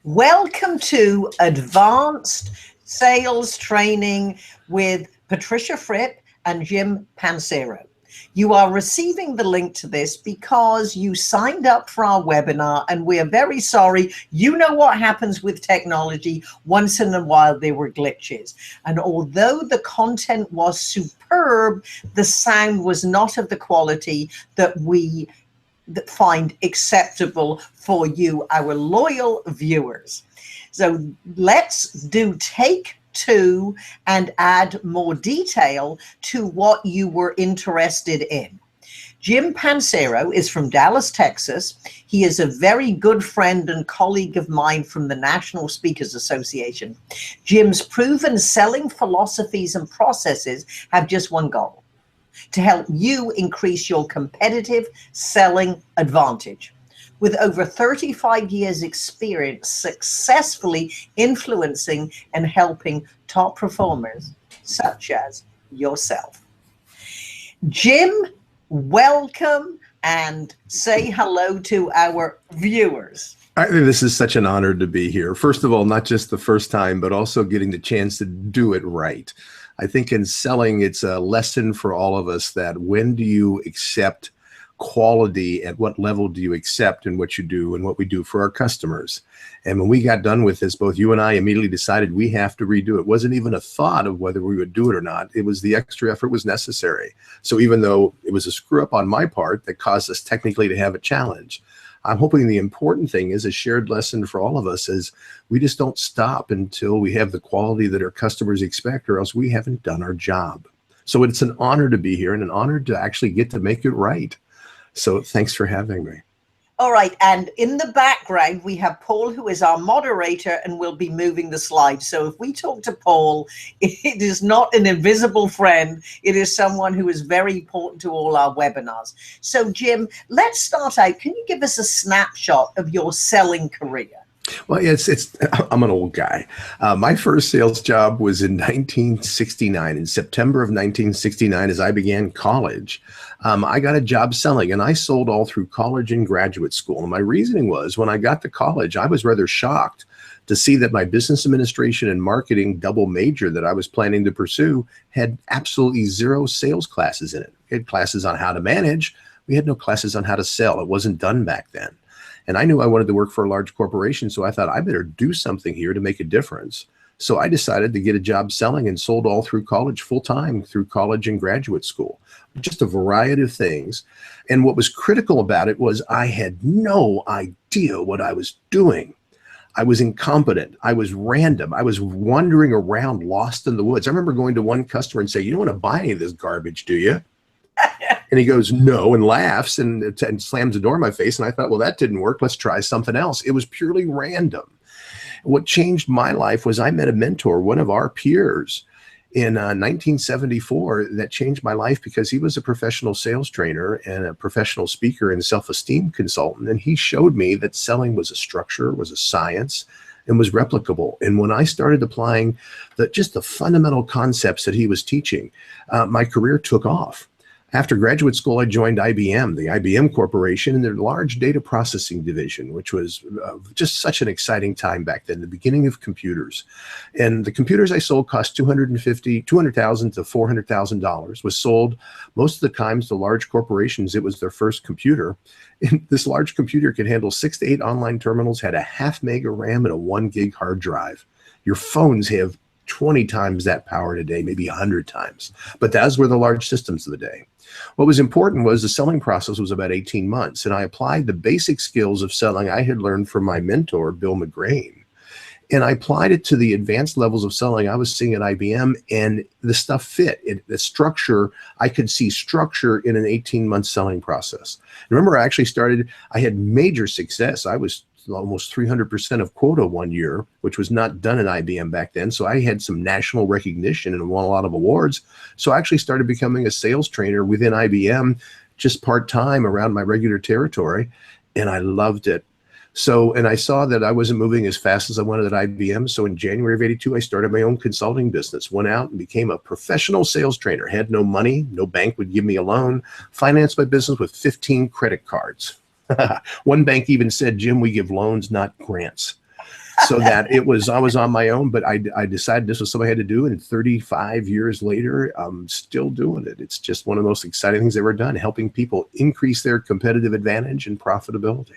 Welcome to Advanced Sales Training with Patricia Fripp and Jim Pancero. You are receiving the link to this because you signed up for our webinar, and we are very sorry. You know what happens with technology. Once in a while, there were glitches. And although the content was superb, the sound was not of the quality that we find acceptable for you, our loyal viewers. So let's do take two and add more detail to what you were interested in. Jim Pancero is from Dallas, Texas. He is a very good friend and colleague of mine from the National Speakers Association. Jim's proven selling philosophies and processes have just one goal: to help you increase your competitive selling advantage. With over 35 years experience successfully influencing and helping top performers such as yourself. Jim, welcome and say hello to our viewers. This is such an honor to be here. First of all, not just the first time, but also getting the chance to do it right. I think in selling, it's a lesson for all of us that when do you accept quality, at what level do you accept in what you do and what we do for our customers. And when we got done with this, both you and I immediately decided we have to redo it. It wasn't even a thought of whether we would do it or not. It was the extra effort was necessary. So even though it was a screw up on my part that caused us technically to have a challenge, I'm hoping the important thing is a shared lesson for all of us is we just don't stop until we have the quality that our customers expect, or else we haven't done our job. So it's an honor to be here and an honor to actually get to make it right. So thanks for having me. All right. And in the background, we have Paul, who is our moderator, and will be moving the slides. So if we talk to Paul, it is not an invisible friend. It is someone who is very important to all our webinars. So Jim, let's start out. Can you give us a snapshot of your selling career? Well, I'm an old guy. My first sales job was in 1969, in September of 1969, as I began college. I got a job selling, and I sold all through college and graduate school. And my reasoning was, when I got to college, I was rather shocked to see that my business administration and marketing double major that I was planning to pursue had absolutely zero sales classes in it. We had classes on how to manage. We had no classes on how to sell. It wasn't done back then. And I knew I wanted to work for a large corporation, so I thought I better do something here to make a difference. So I decided to get a job selling and sold all through college, full-time through college and graduate school, just a variety of things. And what was critical about it was I had no idea what I was doing. I was incompetent. I was random. I was wandering around lost in the woods. I remember going to one customer and say, "You don't want to buy any of this garbage, do you?" And he goes, "No," and laughs and slams the door in my face. And I thought, well, that didn't work. Let's try something else. It was purely random. What changed my life was I met a mentor, one of our peers, in 1974 that changed my life because he was a professional sales trainer and a professional speaker and self-esteem consultant. And he showed me that selling was a structure, was a science, and was replicable. And when I started applying just the fundamental concepts that he was teaching, my career took off. After graduate school, I joined IBM, the IBM Corporation, in their large data processing division, which was just such an exciting time back then, the beginning of computers. And the computers I sold cost $200,000 to $400,000, was sold most of the times to large corporations. It was their first computer. And this large computer could handle 6 to 8 online terminals, had a 0.5 mega RAM and a 1 gig hard drive. Your phones have 20 times that power today, maybe 100 times. But those were the large systems of the day. What was important was the selling process was about 18 months, and I applied the basic skills of selling I had learned from my mentor, Bill McGrain, and I applied it to the advanced levels of selling I was seeing at IBM, and the stuff fit. The structure, I could see structure in an 18-month selling process. Remember, I had major success. I was almost 300% of quota one year, which was not done at IBM back then. So I had some national recognition and won a lot of awards. So I actually started becoming a sales trainer within IBM, just part-time around my regular territory. And I loved it. So, and I saw that I wasn't moving as fast as I wanted at IBM. So in January of '82, I started my own consulting business, went out and became a professional sales trainer, had no money, no bank would give me a loan, financed my business with 15 credit cards. One bank even said, "Jim, we give loans, not grants." So that I was on my own, but I decided this was something I had to do. And 35 years later, I'm still doing it. It's just one of the most exciting things I've ever done, helping people increase their competitive advantage and profitability.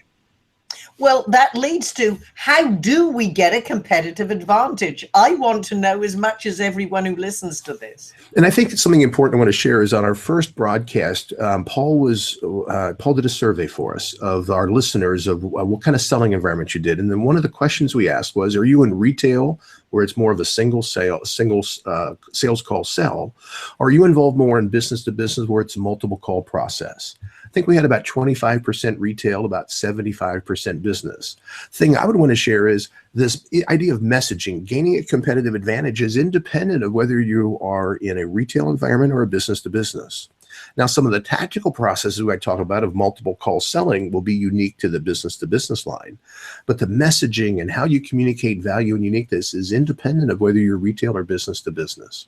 Well, that leads to, how do we get a competitive advantage? I want to know as much as everyone who listens to this. And I think something important I want to share is on our first broadcast, Paul did a survey for us of our listeners of what kind of selling environment you did. And then one of the questions we asked was, are you in retail where it's more of a single sales call sell? Or are you involved more in business to business where it's a multiple call process? I think we had about 25% retail, about 75% business. Thing I would want to share is this idea of messaging. Gaining a competitive advantage is independent of whether you are in a retail environment or a business to business. Now, some of the tactical processes I talk about of multiple call selling will be unique to the business to business line. But the messaging and how you communicate value and uniqueness is independent of whether you're retail or business to business.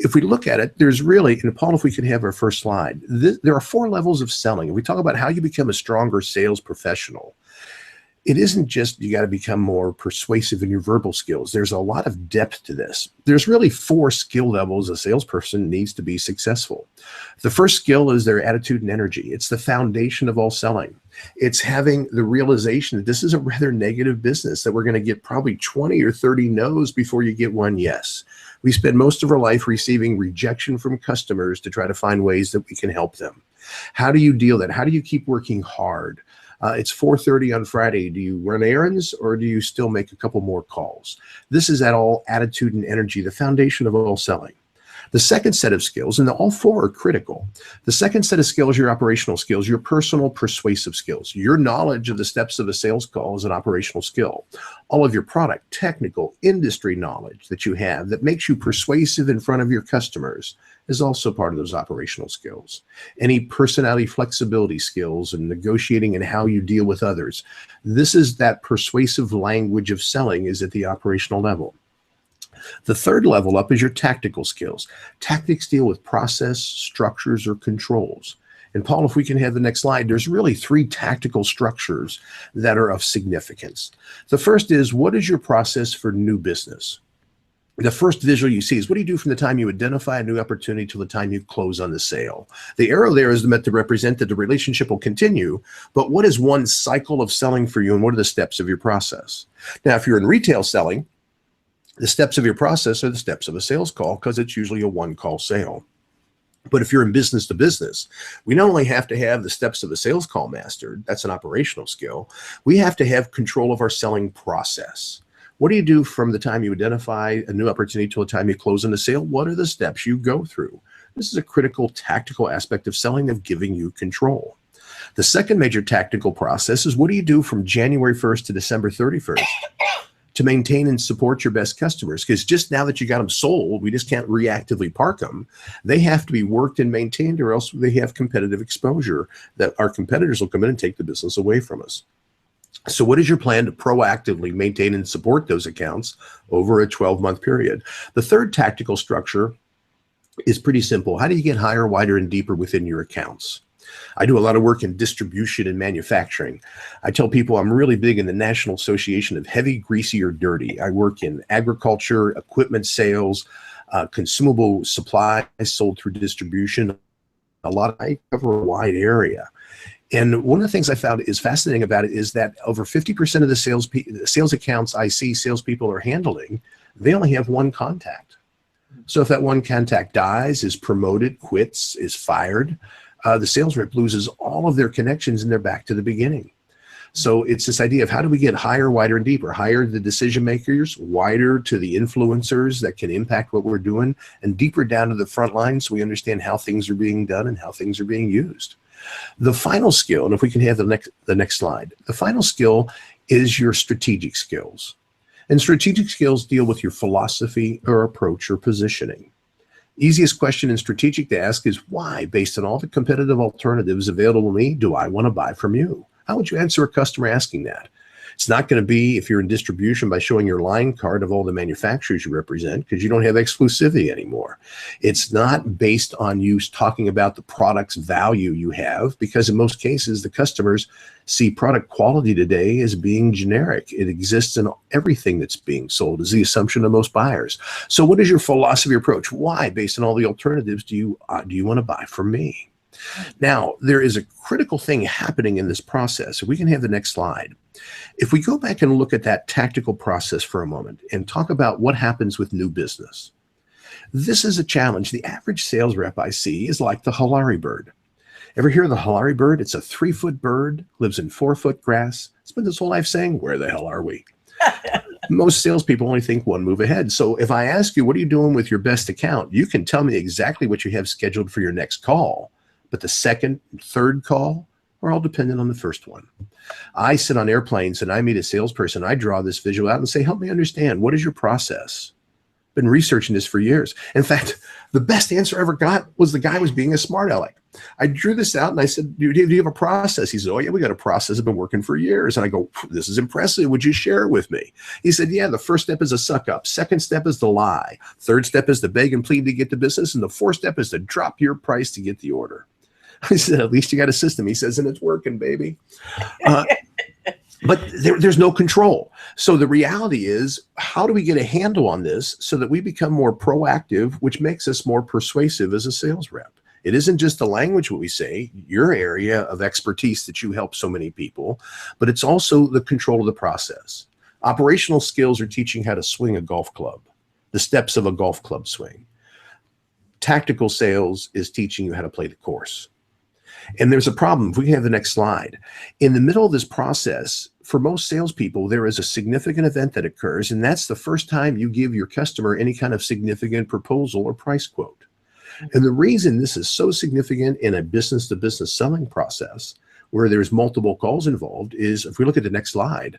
If we look at it, there's really, and Paul, if we could have our first slide, there are 4 levels of selling. If we talk about how you become a stronger sales professional, it isn't just you got to become more persuasive in your verbal skills. There's a lot of depth to this. There's really 4 skill levels a salesperson needs to be successful. The first skill is their attitude and energy. It's the foundation of all selling. It's having the realization that this is a rather negative business, that we're going to get probably 20 or 30 no's before you get one yes. We spend most of our life receiving rejection from customers to try to find ways that we can help them. How do you deal with that? How do you keep working hard? It's 4:30 on Friday. Do you run errands or do you still make a couple more calls? This is at all attitude and energy, the foundation of all selling. The second set of skills, and all 4 are critical. The second set of skills, your operational skills, your personal persuasive skills. Your knowledge of the steps of a sales call is an operational skill. All of your product, technical, industry knowledge that you have that makes you persuasive in front of your customers is also part of those operational skills. Any personality flexibility skills and negotiating and how you deal with others. This is that persuasive language of selling is at the operational level. The third level up is your tactical skills. Tactics deal with process, structures, or controls. And Paul, if we can have the next slide, there's really 3 tactical structures that are of significance. The first is, what is your process for new business? The first visual you see is, what do you do from the time you identify a new opportunity till the time you close on the sale? The arrow there is meant to represent that the relationship will continue, but what is one cycle of selling for you and what are the steps of your process? Now, if you're in retail selling, the steps of your process are the steps of a sales call because it's usually a 1-call sale. But if you're in business to business, we not only have to have the steps of a sales call mastered, that's an operational skill, we have to have control of our selling process. What do you do from the time you identify a new opportunity till the time you close on the sale? What are the steps you go through? This is a critical tactical aspect of selling, of giving you control. The second major tactical process is, what do you do from January 1st to December 31st? To maintain and support your best customers, because just now that you got them sold, we just can't reactively park them. They have to be worked and maintained, or else they have competitive exposure that our competitors will come in and take the business away from us. So what is your plan to proactively maintain and support those accounts over a 12-month period? The third tactical structure is pretty simple. How do you get higher, wider, and deeper within your accounts? I do a lot of work in distribution and manufacturing. I tell people I'm really big in the National Association of Heavy, Greasy, or Dirty. I work in agriculture, equipment sales, consumable supplies sold through distribution. I cover a wide area. And one of the things I found is fascinating about it is that over 50% of the sales accounts I see salespeople are handling, they only have one contact. So if that one contact dies, is promoted, quits, is fired, the sales rep loses all of their connections and they're back to the beginning. So it's this idea of how do we get higher, wider, and deeper, higher to the decision makers, wider to the influencers that can impact what we're doing, and deeper down to the front line so we understand how things are being done and how things are being used. The final skill, and if we can have the next slide, the final skill is your strategic skills. And strategic skills deal with your philosophy or approach or positioning. Easiest question in strategic to ask is why, based on all the competitive alternatives available to me, do I want to buy from you? How would you answer a customer asking that? It's not going to be, if you're in distribution, by showing your line card of all the manufacturers you represent, because you don't have exclusivity anymore. It's not based on you talking about the product's value you have, because in most cases, the customers see product quality today as being generic. It exists in everything that's being sold, is the assumption of most buyers. So what is your philosophy approach? Why, based on all the alternatives, do you want to buy from me? Now, there is a critical thing happening in this process. If we can have the next slide. If we go back and look at that tactical process for a moment and talk about what happens with new business, this is a challenge. The average sales rep I see is like the Halari bird. Ever hear of the Halari bird? It's a 3-foot bird, lives in 4-foot grass. Spent his whole life saying, where the hell are we? Most salespeople only think one move ahead. So if I ask you, what are you doing with your best account? You can tell me exactly what you have scheduled for your next call. But the second and third call are all dependent on the first one. I sit on airplanes and I meet a salesperson. I draw this visual out and say, help me understand, what is your process? Been researching this for years. In fact, the best answer I ever got was the guy was being a smart aleck. I drew this out and I said, do you have a process? He said, oh yeah, we got a process. I've been working for years. And I go, this is impressive. Would you share it with me? He said, yeah, the first step is a suck up. Second step is the lie. Third step is to beg and plead to get the business. And the fourth step is to drop your price to get the order. I said, at least you got a system. He says, and it's working, baby. But there's no control. So the reality is, how do we get a handle on this so that we become more proactive, which makes us more persuasive as a sales rep? It isn't just the language what we say, your area of expertise that you help so many people, but it's also the control of the process. Operational skills are teaching how to swing a golf club, the steps of a golf club swing. Tactical sales is teaching you how to play the course. And there's a problem. If we can have the next slide. In the middle of this process, for most salespeople, there is a significant event that occurs, and that's the first time you give your customer any kind of significant proposal or price quote. And the reason this is so significant in a business-to-business selling process, where there's multiple calls involved, is, if we look at the next slide,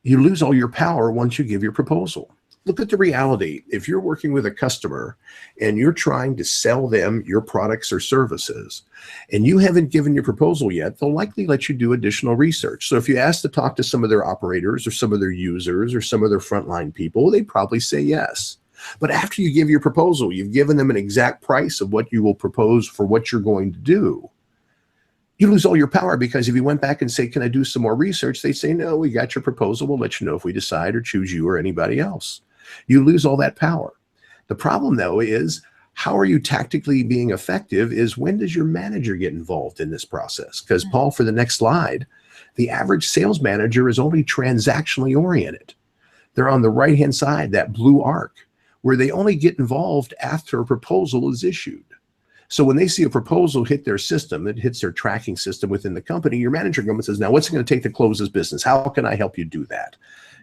you lose all your power once you give your proposal. Look at the reality. If you're working with a customer and you're trying to sell them your products or services and you haven't given your proposal yet, they'll likely let you do additional research. So if you ask to talk to some of their operators or some of their users or some of their frontline people, they'd probably say yes. But after you give your proposal, you've given them an exact price of what you will propose for what you're going to do. You lose all your power, because if you went back and say, can I do some more research? They say, no, we got your proposal. We'll let you know if we decide or choose you or anybody else. You lose all that power. The problem, though, is how are you tactically being effective is, when does your manager get involved in this process? Because, Paul, for the next slide, the average sales manager is only transactionally oriented. They're on the right-hand side, that blue arc, where they only get involved after a proposal is issued. So when they see a proposal hit their system, it hits their tracking system within the company, your manager comes and says, now what's it going to take to close this business? How can I help you do that?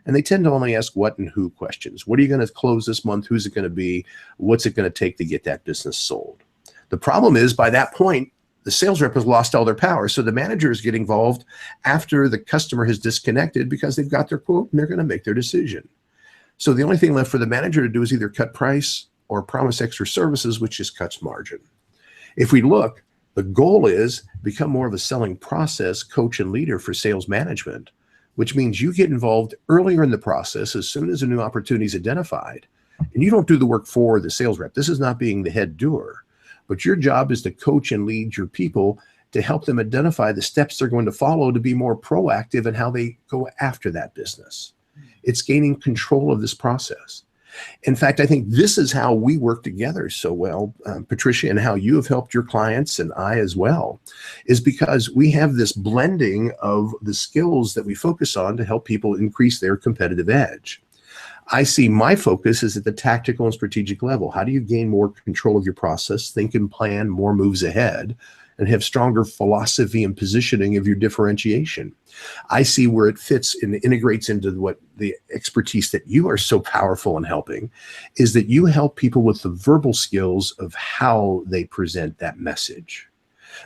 And they tend to only ask what and who questions. What are you going to close this month? Who's it going to be? What's it going to take to get that business sold? The problem is, by that point, the sales rep has lost all their power. So the managers get involved after the customer has disconnected, because they've got their quote and they're going to make their decision. So the only thing left for the manager to do is either cut price or promise extra services, which just cuts margin. If we look, the goal is become more of a selling process coach and leader for sales management, which means you get involved earlier in the process as soon as a new opportunity is identified. And you don't do the work for the sales rep. This is not being the head doer, but your job is to coach and lead your people to help them identify the steps they're going to follow to be more proactive in how they go after that business. It's gaining control of this process. In fact, I think this is how we work together so well, Patricia, and how you have helped your clients, and I as well, is because we have this blending of the skills that we focus on to help people increase their competitive edge. I see my focus is at the tactical and strategic level. How do you gain more control of your process, think and plan more moves ahead, and have stronger philosophy and positioning of your differentiation? I see where it fits and integrates into what the expertise that you are so powerful in helping is, that you help people with the verbal skills of how they present that message.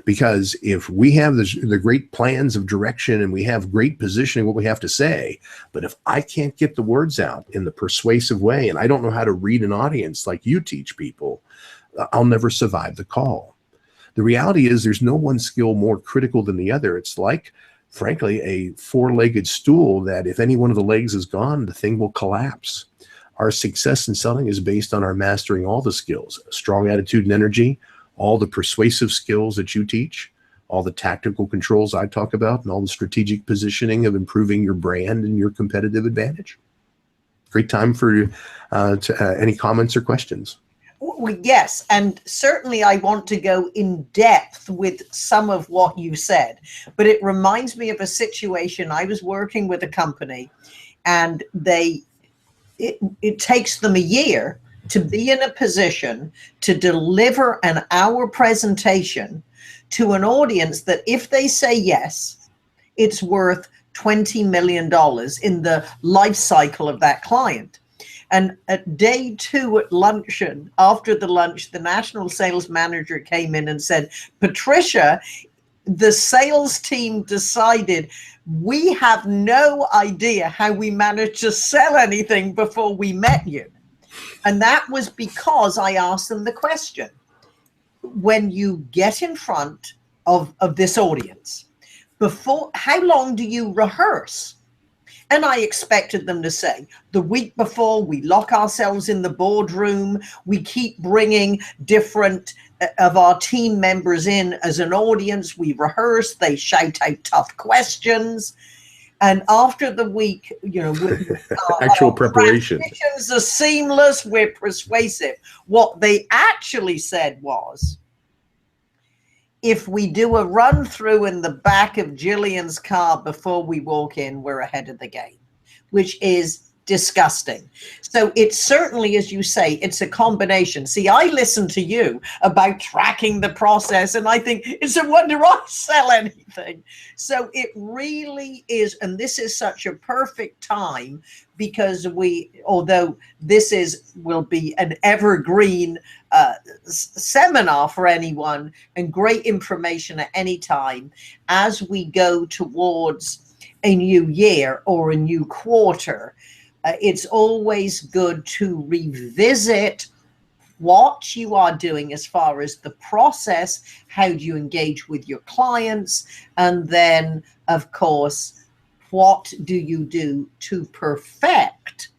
Because if we have the great plans of direction and we have great positioning, what we have to say, but if I can't get the words out in the persuasive way, and I don't know how to read an audience like you teach people, I'll never survive the call. The reality is, there's no one skill more critical than the other. It's like frankly, a four-legged stool that if any one of the legs is gone, the thing will collapse. Our success in selling is based on our mastering all the skills, strong attitude and energy, all the persuasive skills that you teach, all the tactical controls I talk about, and all the strategic positioning of improving your brand and your competitive advantage. Great time for any comments or questions. Well, yes, and certainly I want to go in depth with some of what you said, but it reminds me of a situation. I was working with a company, and it takes them a year to be in a position to deliver an hour presentation to an audience that if they say yes, it's worth $20 million in the life cycle of that client. And at day 2 at luncheon, after the lunch, the national sales manager came in and said, Patricia, the sales team decided we have no idea how we managed to sell anything before we met you. And that was because I asked them the question, when you get in front of this audience, how long do you rehearse? And I expected them to say, the week before, we lock ourselves in the boardroom, we keep bringing different of our team members in as an audience, we rehearse, they shout out tough questions. And after the week, actual preparation. Transitions are seamless, we're persuasive. What they actually said was, if we do a run through in the back of Jillian's car before we walk in, we're ahead of the game, which is disgusting. So it's certainly, as you say, it's a combination. See, I listen to you about tracking the process, and I think it's a wonder I sell anything. So it really is, and this is such a perfect time because although this will be an evergreen seminar for anyone and great information at any time as we go towards a new year or a new quarter. It's always good to revisit what you are doing as far as the process, how do you engage with your clients, and then, of course, what do you do to perfect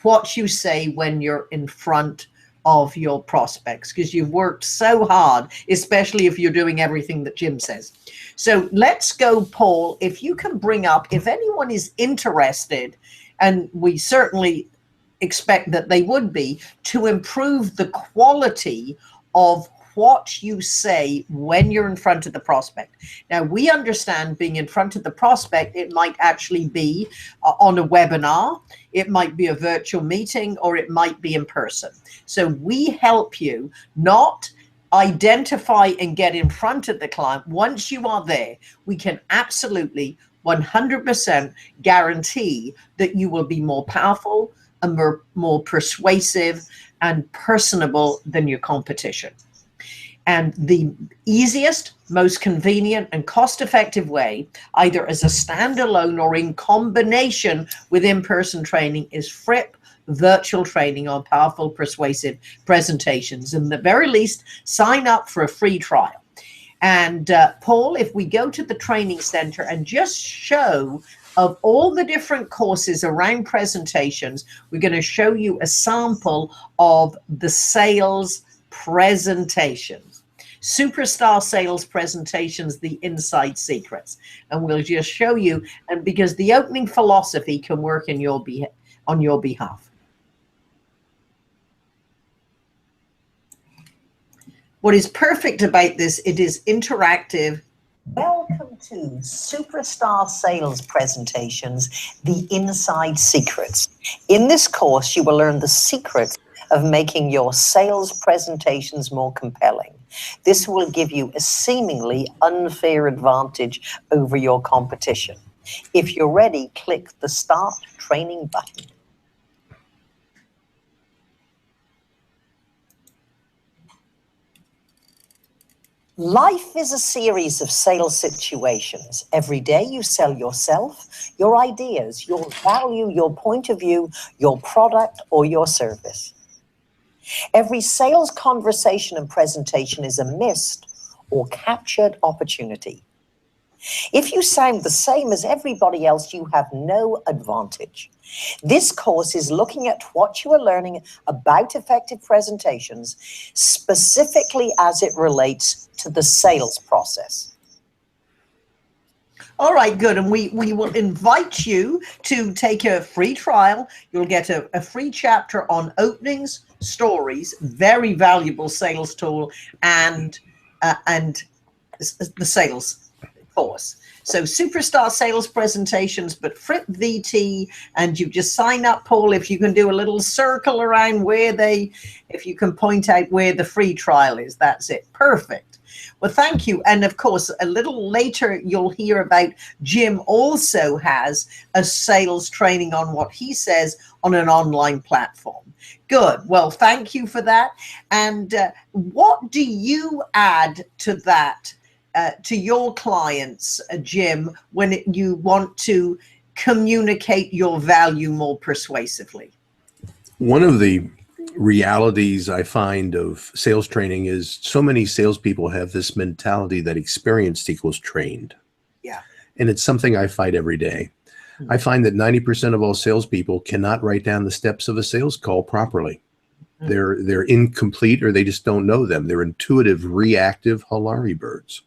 what you say when you're in front of your prospects, because you've worked so hard, especially if you're doing everything that Jim says. So let's go, Paul, if you can bring up, if anyone is interested, and we certainly expect that they would be, to improve the quality of what you say when you're in front of the prospect. Now, we understand being in front of the prospect, it might actually be on a webinar, it might be a virtual meeting, or it might be in person. So we help you not identify and get in front of the client. Once you are there, we can absolutely 100% guarantee that you will be more powerful and more persuasive and personable than your competition. And the easiest, most convenient and cost-effective way, either as a standalone or in combination with in-person training, is Fripp Virtual Training on powerful, persuasive presentations. And at the very least, sign up for a free trial. And Paul, if we go to the training center and just show of all the different courses around presentations, we're going to show you a sample of the sales presentations, superstar sales presentations, the inside secrets. And we'll just show you, and because the opening philosophy can work on your behalf. What is perfect about this, it is interactive. Welcome to Superstar Sales Presentations, the Inside Secrets. In this course, you will learn the secrets of making your sales presentations more compelling. This will give you a seemingly unfair advantage over your competition. If you're ready, click the Start Training button. Life is a series of sales situations. Every day you sell yourself, your ideas, your value, your point of view, your product, or your service. Every sales conversation and presentation is a missed or captured opportunity. If you sound the same as everybody else, you have no advantage. This course is looking at what you are learning about effective presentations, specifically as it relates to the sales process. All right, good. And we will invite you to take a free trial. You'll get a free chapter on openings, stories, very valuable sales tool, and the sales course. So superstar sales presentations, but Fripp VT, and you just sign up, Paul. If you can do a little circle around if you can point out where the free trial is, that's it. Perfect. Well, thank you. And of course, a little later, you'll hear about Jim also has a sales training on what he says on an online platform. Good. Well, thank you for that. And what do you add to that, to your clients, Jim, when you want to communicate your value more persuasively? One of the realities I find of sales training is so many salespeople have this mentality that experienced equals trained. Yeah. And it's something I fight every day. Mm-hmm. I find that 90% of all salespeople cannot write down the steps of a sales call properly. Mm-hmm. They're incomplete, or they just don't know them. They're intuitive, reactive Hillary birds.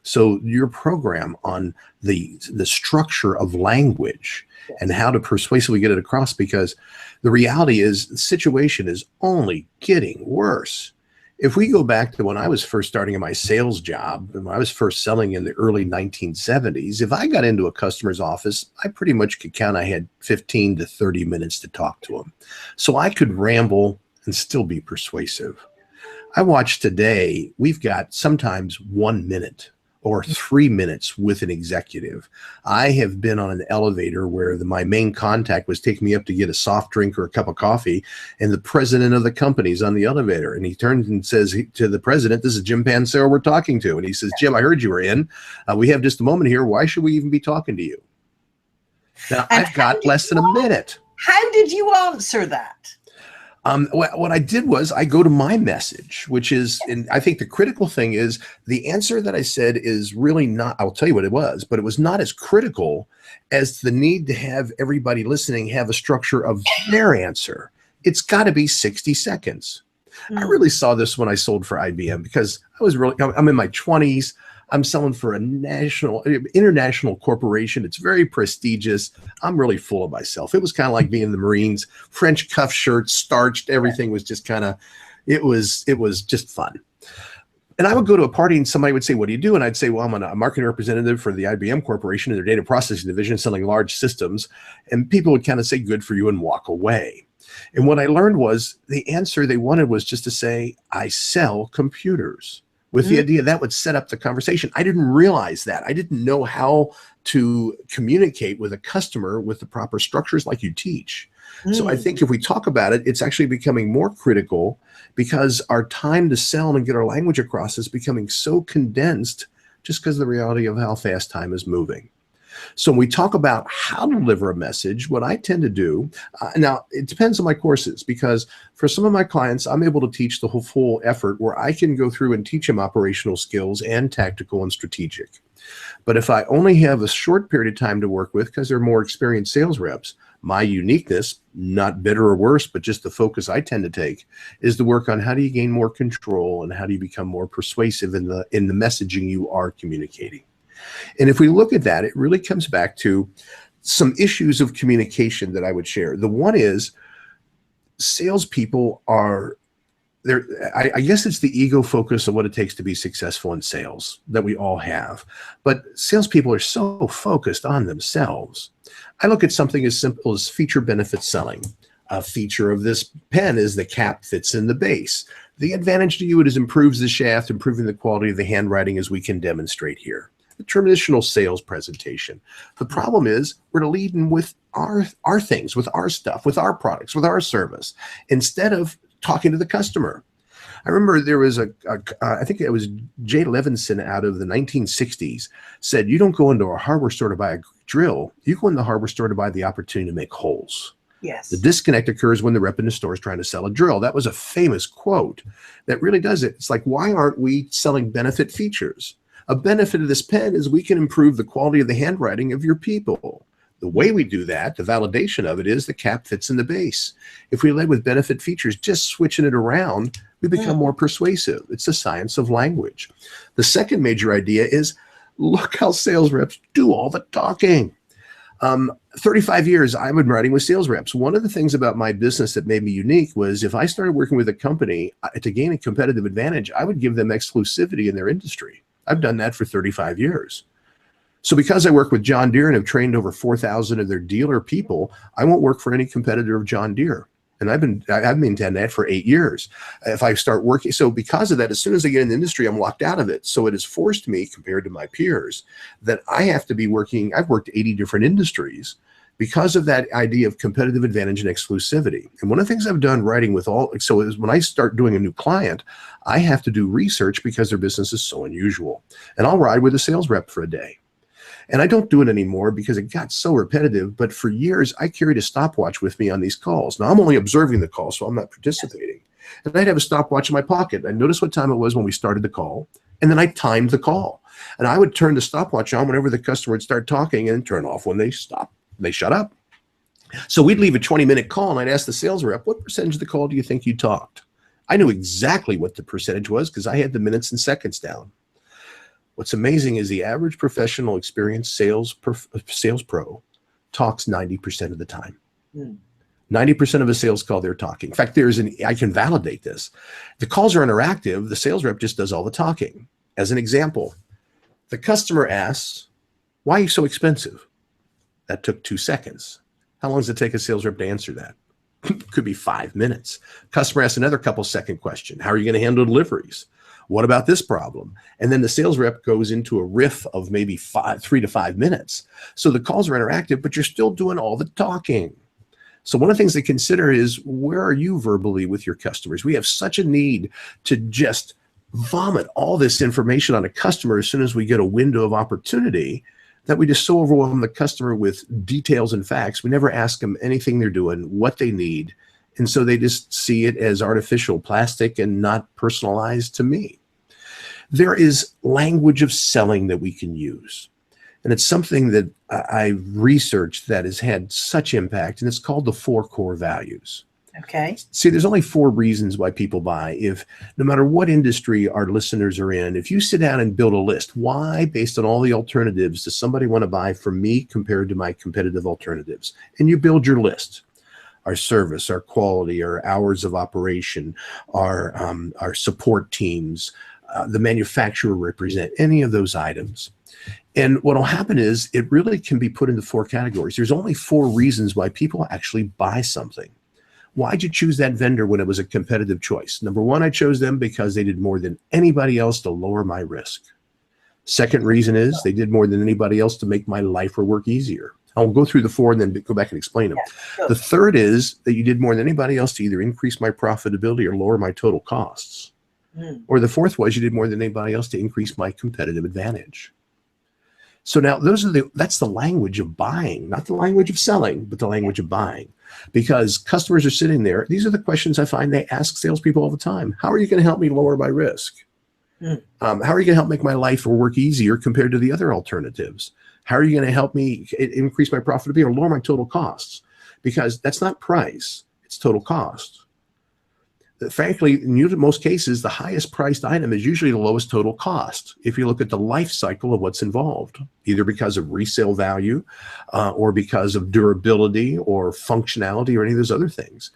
So your program on the structure of language and how to persuasively get it across, because the reality is the situation is only getting worse. If we go back to when I was first starting in my sales job, when I was first selling in the early 1970s, if I got into a customer's office, I pretty much could count I had 15 to 30 minutes to talk to them. So I could ramble and still be persuasive. I watch today, we've got sometimes 1 minute or 3 minutes with an executive. I have been on an elevator where my main contact was taking me up to get a soft drink or a cup of coffee, and the president of the company's on the elevator, and he turns and says to the president, "This is Jim Pancero we're talking to." And he says, "Jim, I heard you were in. We have just a moment here. Why should we even be talking to you?" Now, I've got less than a minute. How did you answer that? What I did was I go to my message, which is, and I think the critical thing is the answer that I said is really not, I'll tell you what it was, but it was not as critical as the need to have everybody listening have a structure of their answer. It's got to be 60 seconds. I really saw this when I sold for IBM, because I'm in my 20s. I'm selling for a international corporation. It's very prestigious. I'm really full of myself. It was kind of like being in the Marines, French cuff shirts, starched. Everything was just kind of, it was just fun. And I would go to a party and somebody would say, "What do you do?" And I'd say, "Well, I'm a marketing representative for the IBM Corporation in their data processing division, selling large systems." And people would kind of say, "Good for you," and walk away. And what I learned was the answer they wanted was just to say, "I sell computers," with the idea that would set up the conversation. I didn't realize that. I didn't know how to communicate with a customer with the proper structures like you teach. So I think if we talk about it, it's actually becoming more critical, because our time to sell and get our language across is becoming so condensed just because of the reality of how fast time is moving. So when we talk about how to deliver a message, what I tend to do, now it depends on my courses, because for some of my clients, I'm able to teach the whole full effort where I can go through and teach them operational skills and tactical and strategic. But if I only have a short period of time to work with, because they're more experienced sales reps, my uniqueness, not better or worse, but just the focus I tend to take, is to work on how do you gain more control and how do you become more persuasive in the messaging you are communicating. And if we look at that, it really comes back to some issues of communication that I would share. The one is salespeople are there. I guess it's the ego focus of what it takes to be successful in sales that we all have. But salespeople are so focused on themselves. I look at something as simple as feature benefit selling. A feature of this pen is the cap fits in the base. The advantage to you, it improves the shaft, improving the quality of the handwriting, as we can demonstrate here. The traditional sales presentation. The problem is we're leading with our things, with our stuff, with our products, with our service, instead of talking to the customer. I remember there was I think it was Jay Levinson out of the 1960s said, "You don't go into a hardware store to buy a drill. You go in the hardware store to buy the opportunity to make holes." Yes. The disconnect occurs when the rep in the store is trying to sell a drill. That was a famous quote that really does it. It's like, why aren't we selling benefit features? A benefit of this pen is we can improve the quality of the handwriting of your people. The way we do that, the validation of it, is the cap fits in the base. If we led with benefit features, just switching it around, we become more persuasive. It's the science of language. The second major idea is look how sales reps do all the talking. 35 years I've been writing with sales reps. One of the things about my business that made me unique was if I started working with a company to gain a competitive advantage, I would give them exclusivity in their industry. I've done that for 35 years. So because I work with John Deere and have trained over 4,000 of their dealer people, I won't work for any competitor of John Deere. And I've maintained that for 8 years. If I start working, so because of that, as soon as I get in the industry, I'm locked out of it. So it has forced me, compared to my peers, that I have to be working. I've worked 80 different industries because of that idea of competitive advantage and exclusivity. And one of the things I've done writing with so is when I start doing a new client, I have to do research because their business is so unusual. And I'll ride with a sales rep for a day. And I don't do it anymore because it got so repetitive. But for years, I carried a stopwatch with me on these calls. Now, I'm only observing the call, so I'm not participating. And I'd have a stopwatch in my pocket. I noticed what time it was when we started the call, and then I timed the call. And I would turn the stopwatch on whenever the customer would start talking and turn off when they stop. They shut up. So we'd leave a 20-minute call, and I'd ask the sales rep, what percentage of the call do you think you talked? I knew exactly what the percentage was because I had the minutes and seconds down. What's amazing is the average professional experienced sales pro talks 90% of the time. 90% of a sales call they're talking. In fact, I can validate this. The calls are interactive. The sales rep just does all the talking. As an example, the customer asks, why are you so expensive? That took 2 seconds. How long does it take a sales rep to answer that? Could be 5 minutes. Customer asks another couple second question. How are you going to handle deliveries? What about this problem? And then the sales rep goes into a riff of maybe 3 to 5 minutes. So the calls are interactive, but you're still doing all the talking. So one of the things to consider is, where are you verbally with your customers? We have such a need to just vomit all this information on a customer as soon as we get a window of opportunity that we just so overwhelm the customer with details and facts. We never ask them anything they're doing, what they need. And so they just see it as artificial, plastic, and not personalized to me. There is language of selling that we can use. And it's something that I've researched that has had such impact, and it's called the 4 core values. Okay. See, there's only 4 reasons why people buy. If no matter what industry our listeners are in, if you sit down and build a list, why, based on all the alternatives, does somebody want to buy from me compared to my competitive alternatives? And you build your list. Our service, our quality, our hours of operation, our support teams, the manufacturer represent, any of those items. And what will happen is it really can be put into 4 categories. There's only 4 reasons why people actually buy something. Why'd you choose that vendor when it was a competitive choice? Number 1, I chose them because they did more than anybody else to lower my risk. Second reason is they did more than anybody else to make my life or work easier. I'll go through the 4 and then go back and explain them. Yeah, sure. The third is that you did more than anybody else to either increase my profitability or lower my total costs. Or the fourth was you did more than anybody else to increase my competitive advantage. So now that's the language of buying, not the language of selling, but the language of buying. Because customers are sitting there. These are the questions I find they ask salespeople all the time. How are you going to help me lower my risk? How are you going to help make my life or work easier compared to the other alternatives? How are you going to help me increase my profitability or lower my total costs? Because that's not price, it's total cost. Frankly, in most cases, the highest priced item is usually the lowest total cost. If you look at the life cycle of what's involved, either because of resale value or because of durability or functionality or any of those other things.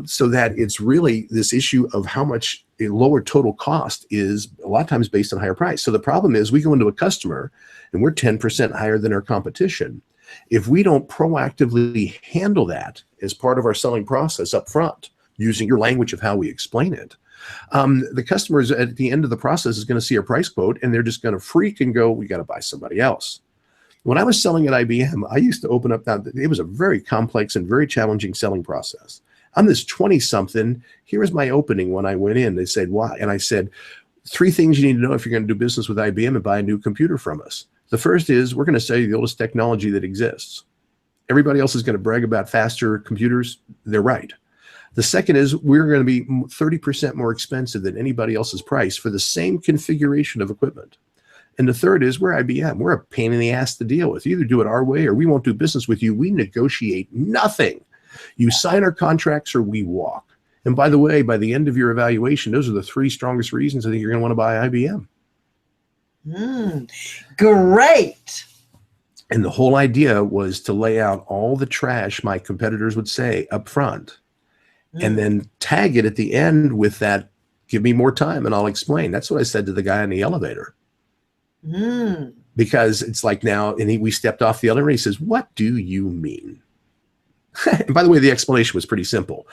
So that it's really this issue of how much a lower total cost is a lot of times based on higher price. So the problem is we go into a customer and we're 10% higher than our competition. If we don't proactively handle that as part of our selling process up front, using your language of how we explain it, the customers at the end of the process is going to see a price quote and they're just going to freak and go, we got to buy somebody else. When I was selling at IBM, I used to open up that. It was a very complex and very challenging selling process. I'm this 20-something. Here was my opening when I went in. They said, why? And I said, 3 things you need to know if you're going to do business with IBM and buy a new computer from us. The first is we're going to sell you the oldest technology that exists. Everybody else is going to brag about faster computers. They're right. The second is we're going to be 30% more expensive than anybody else's price for the same configuration of equipment. And the third is we're IBM. We're a pain in the ass to deal with. You either do it our way or we won't do business with you. We negotiate nothing. You sign our contracts or we walk. And by the way, by the end of your evaluation, those are the three strongest reasons I think you're going to want to buy IBM. Great. And the whole idea was to lay out all the trash my competitors would say up front and then tag it at the end with that, give me more time and I'll explain. That's what I said to the guy in the elevator. Because it's like now, and we stepped off the elevator. He says, "What do you mean?" And by the way, the explanation was pretty simple.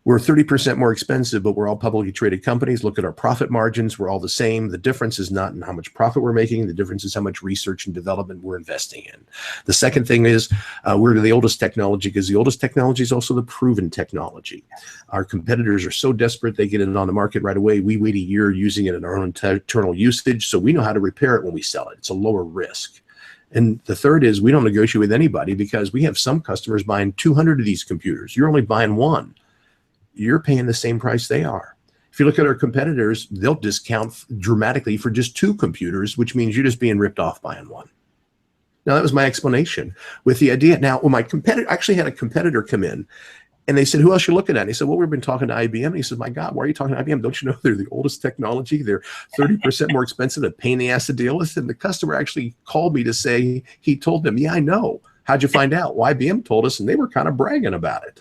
We're 30% more expensive, but we're all publicly traded companies. Look at our profit margins. We're all the same. The difference is not in how much profit we're making. The difference is how much research and development we're investing in. The second thing is we're the oldest technology because the oldest technology is also the proven technology. Our competitors are so desperate they get it on the market right away. We wait a year using it in our own internal usage, so we know how to repair it when we sell it. It's a lower risk. And the third is we don't negotiate with anybody because we have some customers buying 200 of these computers. You're only buying one. You're paying the same price they are. If you look at our competitors, they'll discount dramatically for just 2 computers, which means you're just being ripped off buying one. Now, that was my explanation with the idea. Now, when my competitor, actually had a competitor come in and they said, "Who else you looking at?" And he said, "Well, we've been talking to IBM." And he said, "My God, why are you talking to IBM? Don't you know they're the oldest technology? They're 30% more expensive, a pain in the ass to deal with." And the customer actually called me to say, he told them, "Yeah, I know. How'd you find out?" "Well, IBM told us," and they were kind of bragging about it.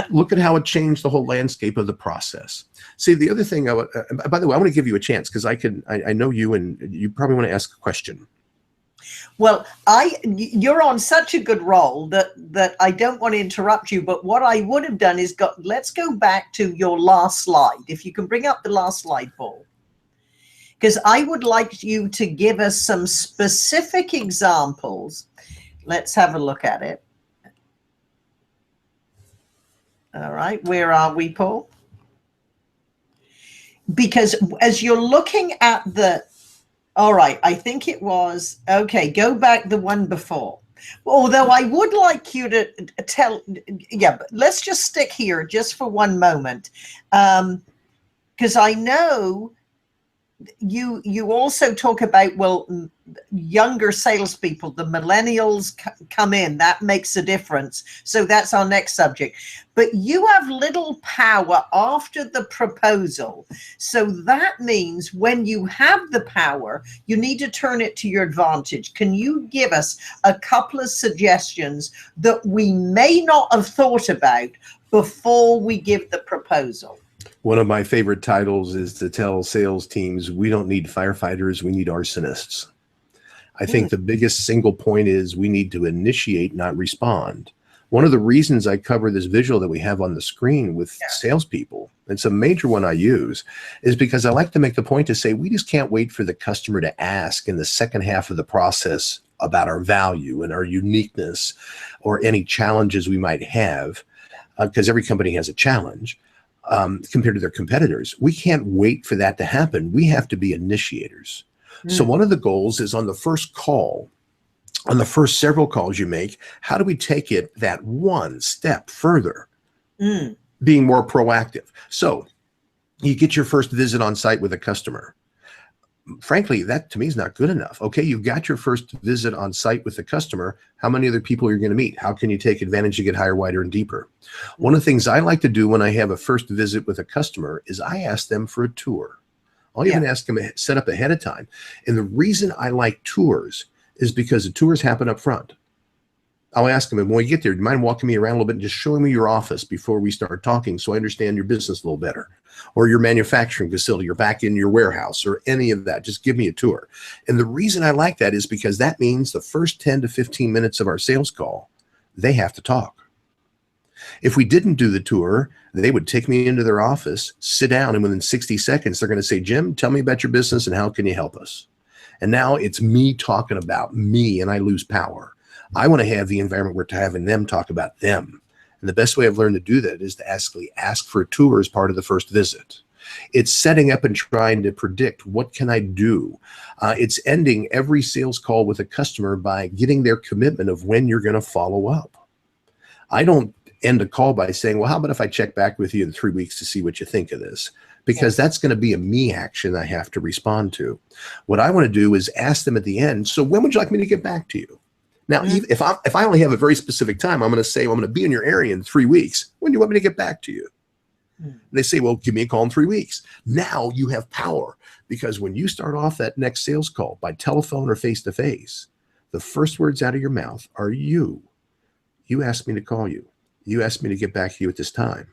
Look at how it changed the whole landscape of the process. See, the other thing, by the way, I want to give you a chance because I know you and you probably want to ask a question. Well, you're on such a good roll that I don't want to interrupt you, but what I would have done is let's go back to your last slide. If you can bring up the last slide, Paul, because I would like you to give us some specific examples. Let's have a look at it. All right, where are we, Paul? Because as you're looking at all right, I think it was, okay, go back the one before. Although I would like you to tell, but let's just stick here just for one moment. Because I know you also talk about, younger salespeople, the millennials come in, that makes a difference. So that's our next subject. But you have little power after the proposal. So that means when you have the power, you need to turn it to your advantage. Can you give us a couple of suggestions that we may not have thought about before we give the proposal? One of my favorite titles is to tell sales teams, we don't need firefighters, we need arsonists. I think the biggest single point is we need to initiate, not respond. One of the reasons I cover this visual that we have on the screen with salespeople, it's a major one I use, is because I like to make the point to say we just can't wait for the customer to ask in the second half of the process about our value and our uniqueness or any challenges we might have, because every company has a challenge. Compared to their competitors. We can't wait for that to happen. We have to be initiators. So one of the goals is on the first call, on the first several calls you make, how do we take it that one step further, being more proactive? So you get your first visit on site with a customer. Frankly, that to me is not good enough. Okay, you've got your first visit on site with the customer. How many other people are you going to meet? How can you take advantage to get higher, wider, and deeper? One of the things I like to do when I have a first visit with a customer is I ask them for a tour. I'll even ask them to set up ahead of time. And the reason I like tours is because the tours happen up front. I'll ask them, when we get there, do you mind walking me around a little bit and just showing me your office before we start talking so I understand your business a little better? Or your manufacturing facility, or back in your warehouse, or any of that. Just give me a tour. And the reason I like that is because that means the first 10 to 15 minutes of our sales call, they have to talk. If we didn't do the tour, they would take me into their office, sit down, and within 60 seconds, they're going to say, "Jim, tell me about your business and how can you help us?" And now it's me talking about me, and I lose power. I want to have the environment where having them talk about them. And the best way I've learned to do that is to actually ask for a tour as part of the first visit. It's setting up and trying to predict, what can I do? It's ending every sales call with a customer by getting their commitment of when you're going to follow up. I don't end a call by saying, "Well, how about if I check back with you in 3 weeks to see what you think of this?" because that's going to be a me action I have to respond to. What I want to do is ask them at the end, so when would you like me to get back to you? Now, if I only have a very specific time, I'm going to say, well, I'm going to be in your area in 3 weeks. When do you want me to get back to you? And they say, well, give me a call in 3 weeks. Now you have power, because when you start off that next sales call by telephone or face-to-face, the first words out of your mouth are you asked me to call you. You asked me to get back to you at this time.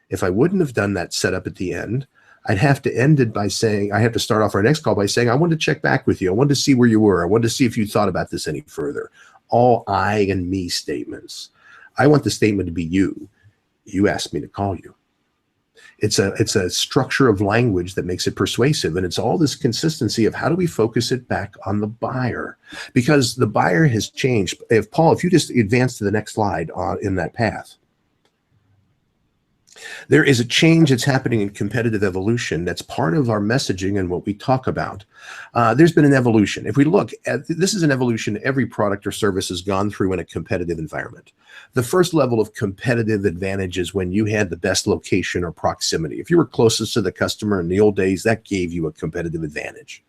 If I wouldn't have done that setup at the end, I'd have to end it by saying, I have to start off our next call by saying, I wanted to check back with you. I wanted to see where you were. I wanted to see if you thought about this any further. All I and me statements. I want the statement to be you. You asked me to call you. It's a structure of language that makes it persuasive. And it's all this consistency of how do we focus it back on the buyer? Because the buyer has changed. If you just advance to the next slide in that path. There is a change that's happening in competitive evolution that's part of our messaging and what we talk about. There's been an evolution. If we look at, this is an evolution every product or service has gone through in a competitive environment. The first level of competitive advantage is when you had the best location or proximity. If you were closest to the customer in the old days, that gave you a competitive advantage.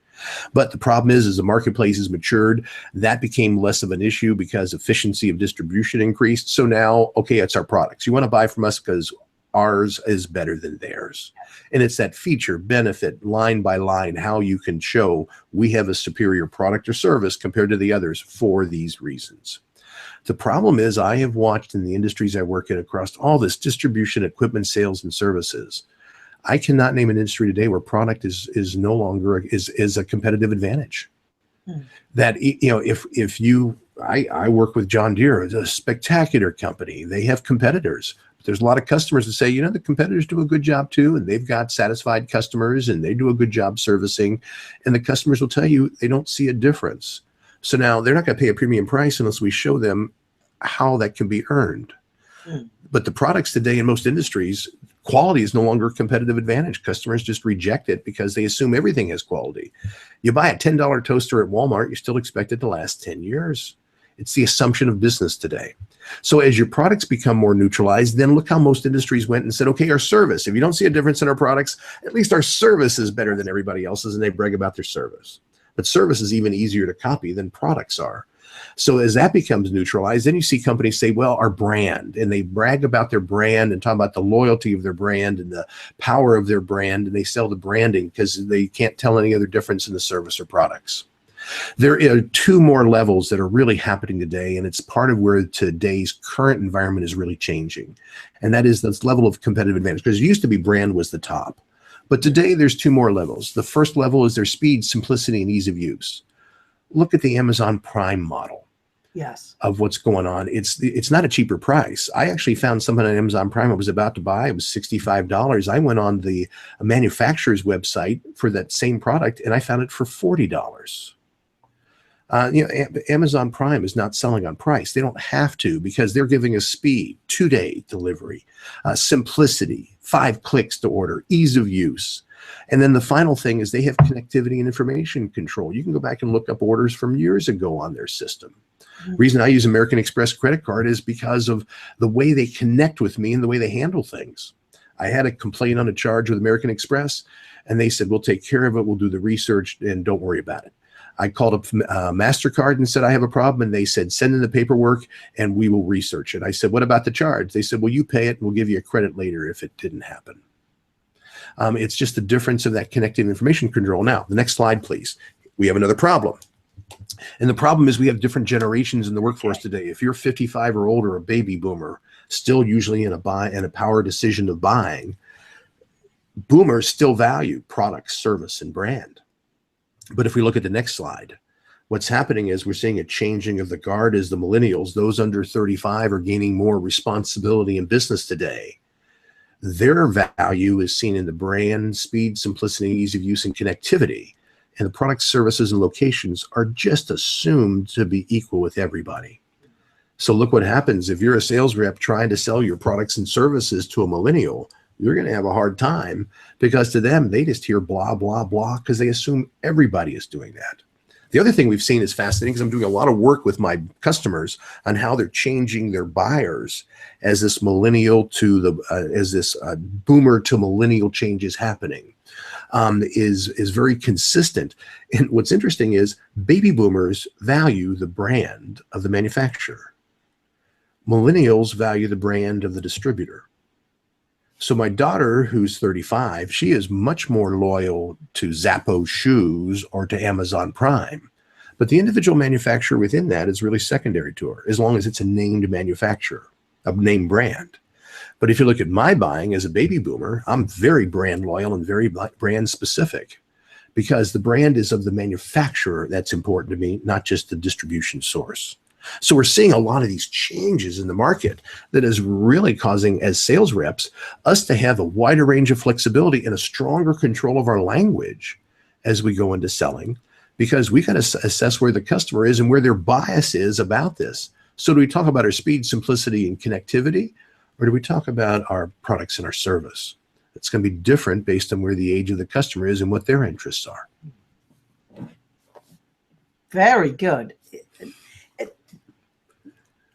But the problem is, as the marketplace has matured, that became less of an issue because efficiency of distribution increased. So now, okay, it's our products. You want to buy from us because ours is better than theirs. And it's that feature, benefit, line by line, how you can show we have a superior product or service compared to the others for these reasons. The problem is, I have watched in the industries I work in across all this distribution, equipment, sales, and services, I cannot name an industry today where product is no longer is a competitive advantage. That, you know, if you, I work with John Deere, it's a spectacular company. They have competitors. There's a lot of customers that say, you know, the competitors do a good job too, and they've got satisfied customers and they do a good job servicing, and the customers will tell you they don't see a difference. So now they're not going to pay a premium price unless we show them how that can be earned. But the products today in most industries, quality is no longer a competitive advantage. Customers just reject it because they assume everything has quality. You buy a $10 toaster at Walmart, you still expect it to last 10 years. It's the assumption of business today. So as your products become more neutralized, then look how most industries went and said, okay, our service, if you don't see a difference in our products, at least our service is better than everybody else's, and they brag about their service. But service is even easier to copy than products are. So as that becomes neutralized, then you see companies say, well, our brand, and they brag about their brand and talk about the loyalty of their brand and the power of their brand, and they sell the branding because they can't tell any other difference in the service or products. There are two more levels that are really happening today, and it's part of where today's current environment is really changing. And that is this level of competitive advantage, because it used to be brand was the top. But today there's two more levels. The first level is their speed, simplicity, and ease of use. Look at the Amazon Prime model. Yes. Of what's going on. It's not a cheaper price. I actually found something on Amazon Prime I was about to buy. It was $65. I went on the manufacturer's website for that same product, and I found it for $40. You know, Amazon Prime is not selling on price. They don't have to, because they're giving us speed, 2-day delivery, simplicity, 5 clicks to order, ease of use. And then the final thing is they have connectivity and information control. You can go back and look up orders from years ago on their system. Reason I use American Express credit card is because of the way they connect with me and the way they handle things. I had a complaint on a charge with American Express, and they said, we'll take care of it. We'll do the research and don't worry about it. I called up MasterCard and said, I have a problem. And they said, send in the paperwork and we will research it. I said, what about the charge? They said, well, you pay it and we'll give you a credit later if it didn't happen. It's just the difference of that connected information control. Now, the next slide, please. We have another problem. And the problem is we have different generations in the workforce today. If you're 55 or older, a baby boomer, still usually in a power decision of buying, boomers still value product, service, and brand. But if we look at the next slide, what's happening is we're seeing a changing of the guard as the millennials, those under 35, are gaining more responsibility in business today. Their value is seen in the brand, speed, simplicity, ease of use, and connectivity. And the products, services, and locations are just assumed to be equal with everybody. So look what happens. If you're a sales rep trying to sell your products and services to a millennial, you're going to have a hard time, because to them, they just hear blah, blah, blah, because they assume everybody is doing that. The other thing we've seen is fascinating because I'm doing a lot of work with my customers on how they're changing their buyers as this millennial to the boomer to millennial change is happening. Is very consistent. And what's interesting is baby boomers value the brand of the manufacturer. Millennials value the brand of the distributor. So my daughter, who's 35, she is much more loyal to Zappos shoes or to Amazon Prime. But the individual manufacturer within that is really secondary to her, as long as it's a named manufacturer, a named brand. But if you look at my buying as a baby boomer, I'm very brand loyal and very brand specific, because the brand is of the manufacturer that's important to me, not just the distribution source. So we're seeing a lot of these changes in the market that is really causing, as sales reps, us to have a wider range of flexibility and a stronger control of our language as we go into selling, because we got to assess where the customer is and where their bias is about this. So do we talk about our speed, simplicity, and connectivity, or do we talk about our products and our service? It's going to be different based on where the age of the customer is and what their interests are. Very good.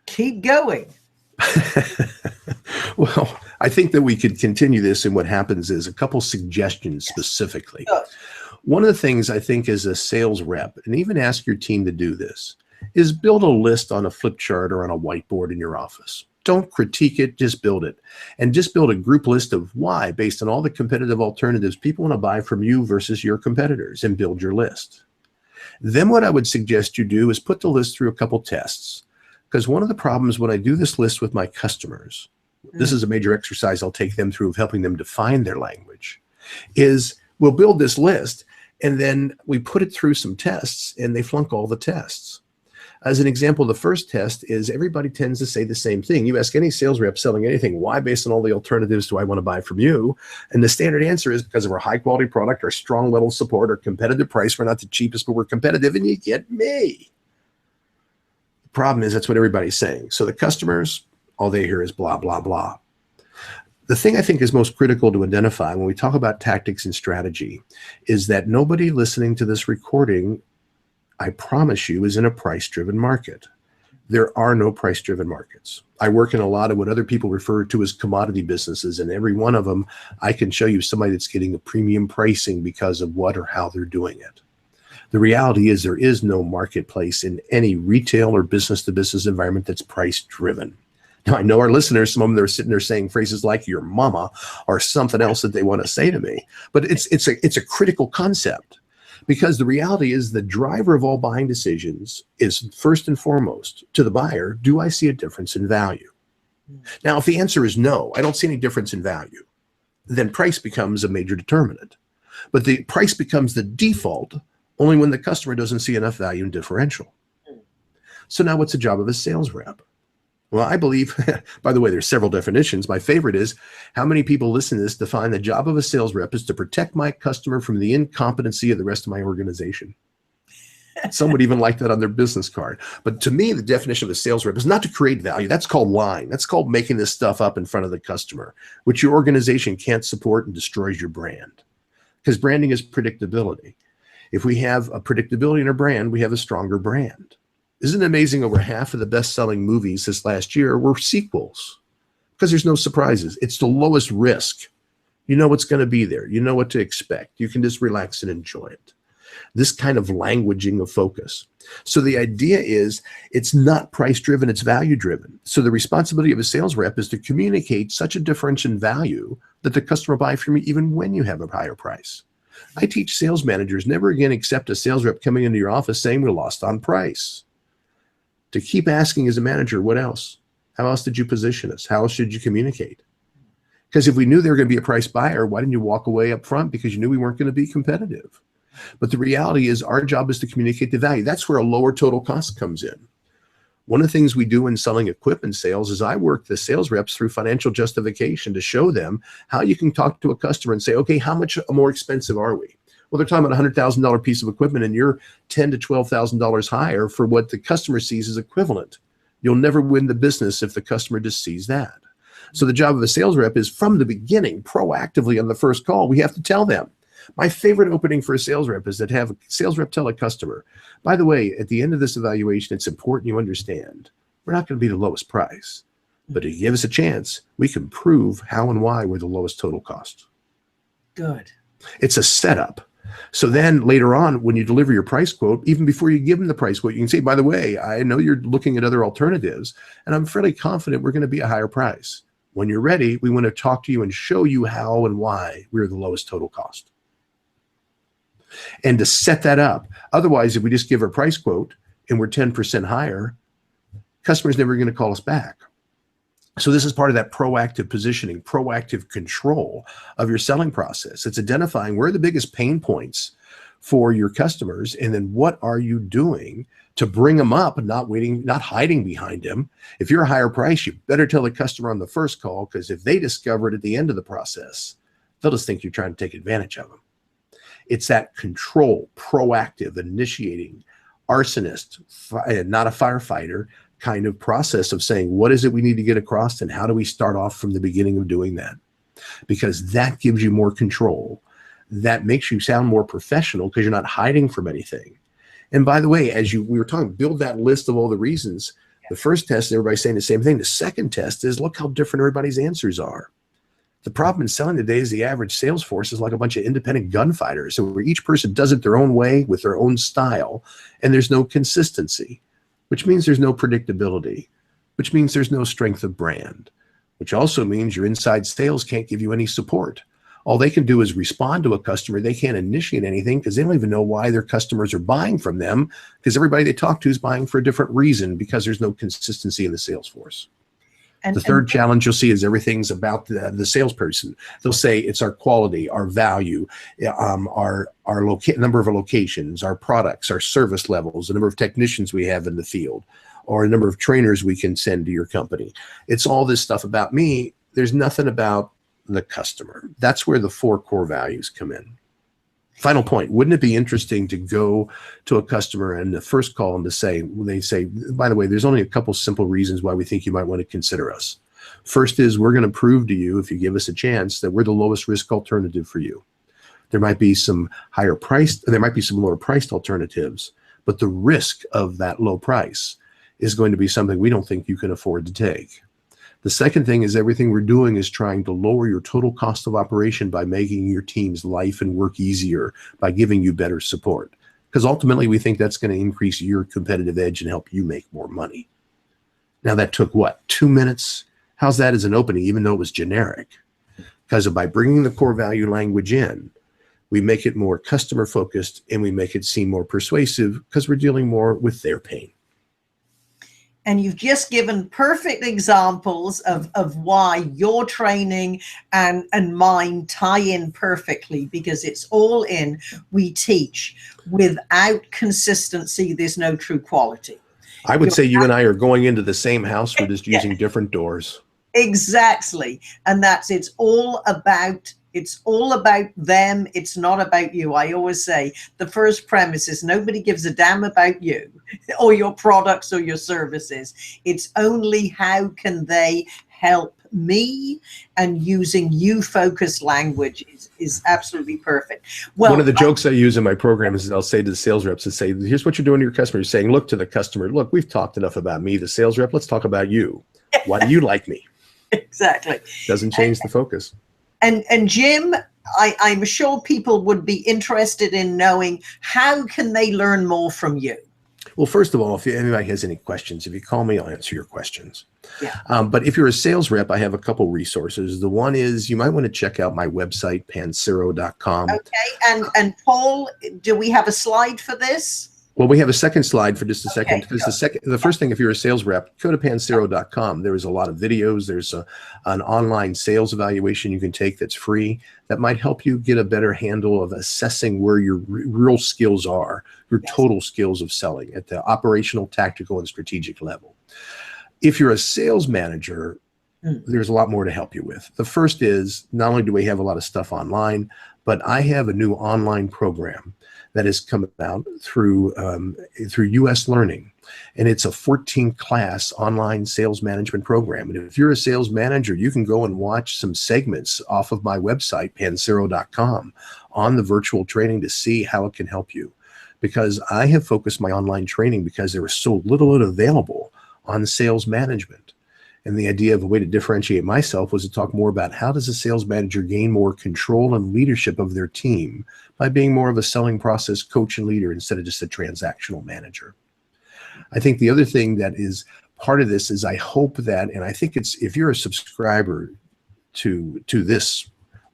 Keep going. Well, I think that we could continue this, and what happens is a couple suggestions specifically. One of the things I think as a sales rep, and even ask your team to do this, is build a list on a flip chart or on a whiteboard in your office. Don't critique it, just build it. And just build a group list of why, based on all the competitive alternatives people want to buy from you versus your competitors, and build your list. Then what I would suggest you do is put the list through a couple tests. Because one of the problems when I do this list with my customers, this is a major exercise I'll take them through of helping them define their language, is we'll build this list and then we put it through some tests and they flunk all the tests. As an example, the first test is everybody tends to say the same thing. You ask any sales rep selling anything, why, based on all the alternatives, do I want to buy from you? And the standard answer is because of our high quality product, our strong level of support, our competitive price. We're not the cheapest, but we're competitive, and you get me. Problem is that's what everybody's saying. So the customers, all they hear is blah, blah, blah. The thing I think is most critical to identify when we talk about tactics and strategy is that nobody listening to this recording, I promise you, is in a price-driven market. There are no price-driven markets. I work in a lot of what other people refer to as commodity businesses, and every one of them, I can show you somebody that's getting a premium pricing because of what or how they're doing it. The reality is there is no marketplace in any retail or business-to-business environment that's price-driven. Now, I know our listeners, some of them are sitting there saying phrases like your mama or something else that they want to say to me, but it's a critical concept, because the reality is the driver of all buying decisions is first and foremost to the buyer, do I see a difference in value? Now, if the answer is no, I don't see any difference in value, then price becomes a major determinant. But the price becomes the default only when the customer doesn't see enough value in differential. So now what's the job of a sales rep? Well, I believe, by the way, there's several definitions. My favorite is how many people listen to this define the job of a sales rep is to protect my customer from the incompetency of the rest of my organization. Some would even like that on their business card. But to me, the definition of a sales rep is not to create value. That's called lying. That's called making this stuff up in front of the customer, which your organization can't support and destroys your brand. Because branding is predictability. If we have a predictability in our brand, we have a stronger brand. Isn't it amazing? Over half of the best-selling movies this last year were sequels because there's no surprises. It's the lowest risk. You know what's going to be there. You know what to expect. You can just relax and enjoy it. This kind of languaging of focus. So the idea is it's not price-driven, it's value-driven. So the responsibility of a sales rep is to communicate such a difference in value that the customer will buy from you even when you have a higher price. I teach sales managers never again accept a sales rep coming into your office saying we're lost on price. To keep asking as a manager, what else? How else did you position us? How else should you communicate? Because if we knew they were going to be a price buyer, why didn't you walk away up front? Because you knew we weren't going to be competitive. But the reality is our job is to communicate the value. That's where a lower total cost comes in. One of the things we do in selling equipment sales is I work the sales reps through financial justification to show them how you can talk to a customer and say, okay, how much more expensive are we? Well, they're talking about a $100,000 piece of equipment and you're $10,000 to $12,000 higher for what the customer sees as equivalent. You'll never win the business if the customer just sees that. So the job of a sales rep is from the beginning, proactively on the first call, we have to tell them, My favorite opening for a sales rep is to have a sales rep tell a customer, by the way, at the end of this evaluation, it's important you understand, we're not going to be the lowest price, but if you give us a chance, we can prove how and why we're the lowest total cost. Good. It's a setup. So then later on, when you deliver your price quote, even before you give them the price quote, you can say, by the way, I know you're looking at other alternatives, and I'm fairly confident we're going to be a higher price. When you're ready, we want to talk to you and show you how and why we're the lowest total cost. And to set that up, otherwise, if we just give our price quote and we're 10% higher, customers never going to call us back. So this is part of that proactive positioning, proactive control of your selling process. It's identifying where are the biggest pain points for your customers, and then what are you doing to bring them up and not waiting, not hiding behind them. If you're a higher price, you better tell the customer on the first call, because if they discover it at the end of the process, they'll just think you're trying to take advantage of them. It's that control, proactive, initiating, arsonist, not a firefighter, kind of process of saying, what is it we need to get across, and how do we start off from the beginning of doing that? Because that gives you more control. That makes you sound more professional because you're not hiding from anything. And by the way, as we were talking, build that list of all the reasons. The first test, everybody's saying the same thing. The second test is look how different everybody's answers are. The problem in selling today is the average sales force is like a bunch of independent gunfighters. So where each person does it their own way with their own style, and there's no consistency, which means there's no predictability, which means there's no strength of brand, which also means your inside sales can't give you any support. All they can do is respond to a customer. They can't initiate anything because they don't even know why their customers are buying from them, because everybody they talk to is buying for a different reason, because there's no consistency in the sales force. And the third challenge you'll see is everything's about the salesperson. They'll say it's our quality, our value, our number of our locations, our products, our service levels, the number of technicians we have in the field, or the number of trainers we can send to your company. It's all this stuff about me. There's nothing about the customer. That's where the 4 core values come in. Final point, wouldn't it be interesting to go to a customer and the first call and they say, by the way, there's only a couple simple reasons why we think you might want to consider us. First is we're going to prove to you, if you give us a chance, that we're the lowest risk alternative for you. There might be some higher priced, there might be some lower priced alternatives, but the risk of that low price is going to be something we don't think you can afford to take. The second thing is everything we're doing is trying to lower your total cost of operation by making your team's life and work easier, by giving you better support. Because ultimately we think that's going to increase your competitive edge and help you make more money. Now that took what, 2 minutes? How's that as an opening, even though it was generic? Because by bringing the core value language in, we make it more customer focused and we make it seem more persuasive because we're dealing more with their pain. And you've just given perfect examples of why your training and mine tie in perfectly, because it's all in. We teach without consistency, there's no true quality. I would say you and I are going into the same house. We're just using different doors. Exactly. And it's all about them. It's not about you. I always say the first premise is nobody gives a damn about you or your products or your services. It's only how can they help me, and using you focused language is absolutely perfect. Well, one of the jokes I use in my program is I'll say to the sales reps and say, here's what you're doing to your customer. You're saying, look to the customer, look, we've talked enough about me, the sales rep. Let's talk about you. Why do you like me? Exactly. Doesn't change the focus. And Jim, I'm sure people would be interested in knowing, how can they learn more from you? Well, first of all, if anybody has any questions, if you call me, I'll answer your questions. Yeah. But if you're a sales rep, I have a couple resources. The one is you might want to check out my website, pancero.com. Okay. And Paul, do we have a slide for this? Well, we have a second slide for just a second, because the first thing, if you're a sales rep, go to pancero.com. There is a lot of videos. There's an online sales evaluation you can take that's free that might help you get a better handle of assessing where your real skills are, your total skills of selling at the operational, tactical, and strategic level. If you're a sales manager, there's a lot more to help you with. The first is, not only do we have a lot of stuff online, but I have a new online program that has come about through US Learning. And it's a 14-class online sales management program. And if you're a sales manager, you can go and watch some segments off of my website, Pancero.com, on the virtual training to see how it can help you. Because I have focused my online training because there was so little available on sales management. And the idea of a way to differentiate myself was to talk more about how does a sales manager gain more control and leadership of their team by being more of a selling process coach and leader instead of just a transactional manager. I think the other thing that is part of this is I hope that, and I think it's, if you're a subscriber to this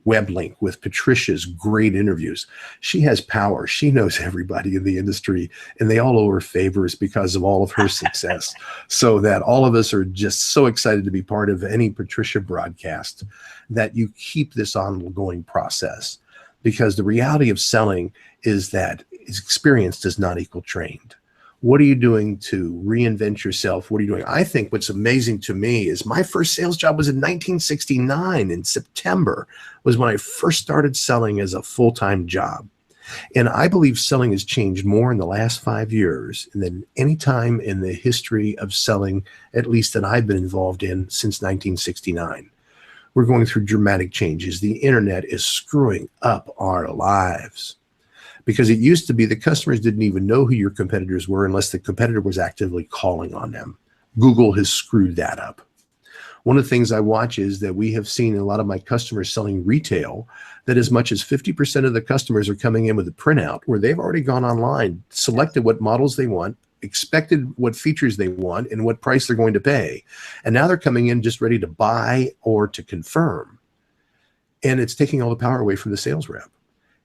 web link with Patricia's great interviews, she has power. She knows everybody in the industry, and they all owe her favors because of all of her success. So that all of us are just so excited to be part of any Patricia broadcast, that you keep this ongoing process. Because the reality of selling is that experience does not equal trained. What are you doing to reinvent yourself? What are you doing? I think what's amazing to me is my first sales job was in 1969. In September was when I first started selling as a full-time job. And I believe selling has changed more in the last 5 years than any time in the history of selling, at least that I've been involved in, since 1969. We're going through dramatic changes. The internet is screwing up our lives. Because it used to be the customers didn't even know who your competitors were unless the competitor was actively calling on them. Google has screwed that up. One of the things I watch is that we have seen a lot of my customers selling retail, that as much as 50% of the customers are coming in with a printout where they've already gone online, selected what models they want, expected what features they want, and what price they're going to pay. And now they're coming in just ready to buy or to confirm. And it's taking all the power away from the sales rep.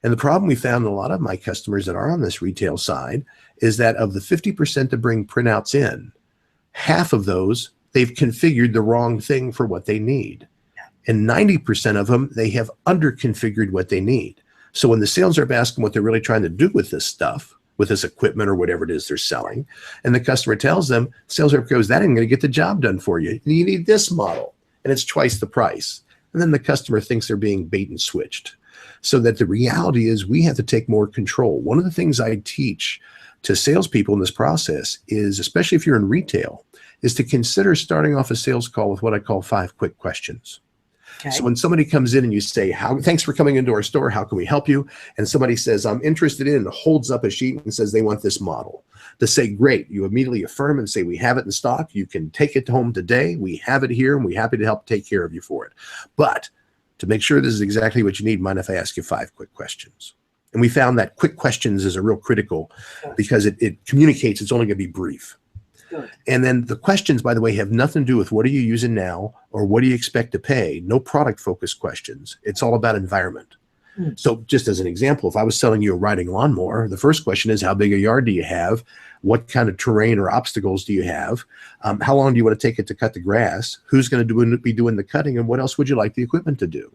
And the problem we found in a lot of my customers that are on this retail side is that of the 50% that bring printouts in, half of those, they've configured the wrong thing for what they need. And 90% of them, they have under-configured what they need. So when the sales rep asks them what they're really trying to do with this stuff, with this equipment or whatever it is they're selling, and the customer tells them, sales rep goes, that ain't going to get the job done for you. You need this model, and it's twice the price. And then the customer thinks they're being bait and switched. So that the reality is we have to take more control. One of the things I teach to salespeople in this process is, especially if you're in retail, is to consider starting off a sales call with what I call 5 quick questions. Okay. So when somebody comes in and you say, thanks for coming into our store, how can we help you? And somebody says, I'm interested in, and holds up a sheet and says they want this model. To say, great, you immediately affirm and say, we have it in stock. You can take it home today. We have it here, and we're happy to help take care of you for it. But to make sure this is exactly what you need, mind if I ask you 5 quick questions? And we found that quick questions is a real critical, because it communicates it's only going to be brief. Good. And then the questions, by the way, have nothing to do with what are you using now or what do you expect to pay. No product focused questions. It's all about environment. So just as an example, if I was selling you a riding lawnmower, the first question is, how big a yard do you have? What kind of terrain or obstacles do you have? How long do you want to take it to cut the grass? Who's going to be doing the cutting? And what else would you like the equipment to do?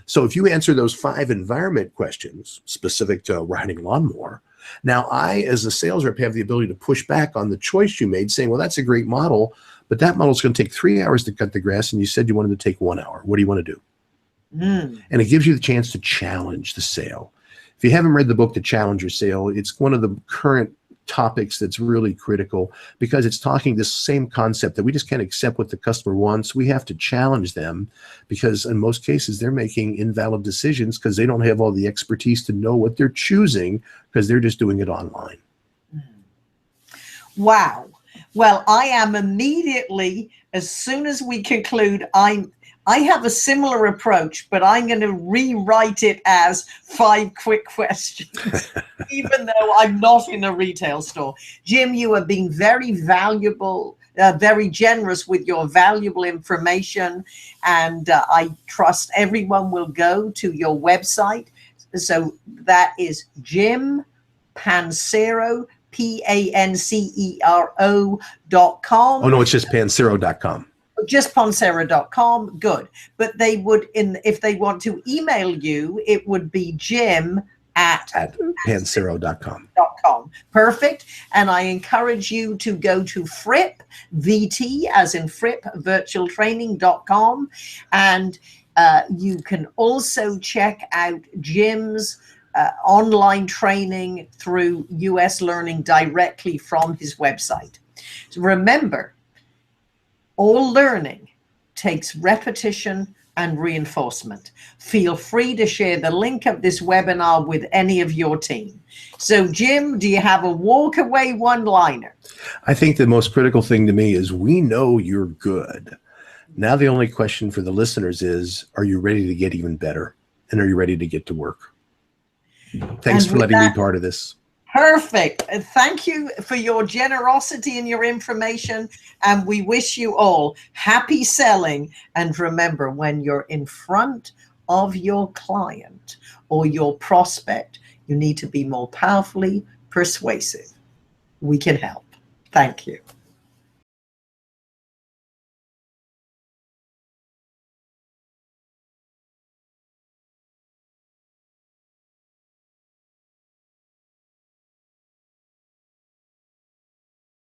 So if you answer those 5 environment questions specific to a riding lawnmower, now I, as a sales rep, have the ability to push back on the choice you made, saying, well, that's a great model, but that model is going to take 3 hours to cut the grass, and you said you wanted to take 1 hour. What do you want to do? And it gives you the chance to challenge the sale. If you haven't read the book, To Challenge Your Sale, it's one of the current topics that's really critical, because it's talking this same concept that we just can't accept what the customer wants. We have to challenge them, because in most cases they're making invalid decisions because they don't have all the expertise to know what they're choosing, because they're just doing it online. Wow. Well, I am immediately, as soon as we conclude, I have a similar approach, but I'm going to rewrite it as 5 quick questions, even though I'm not in a retail store. Jim, you have been very valuable, very generous with your valuable information, and I trust everyone will go to your website. So that is Jim Pancero, Pancero.com. Oh, no, it's just Pancero.com. Just Pancero.com. Good. But they would, if they want to email you, it would be Jim at Pancero.com. Perfect. And I encourage you to go to Fripp, VT, as in Fripp Virtual Training.com. And you can also check out Jim's online training through US Learning directly from his website. Remember, all learning takes repetition and reinforcement. Feel free to share the link of this webinar with any of your team. So Jim, do you have a walk away one-liner? I think the most critical thing to me is we know you're good. Now the only question for the listeners is, are you ready to get even better? And are you ready to get to work? Thanks for letting me be part of this. Perfect. Thank you for your generosity and your information. And we wish you all happy selling. And remember, when you're in front of your client or your prospect, you need to be more powerfully persuasive. We can help. Thank you.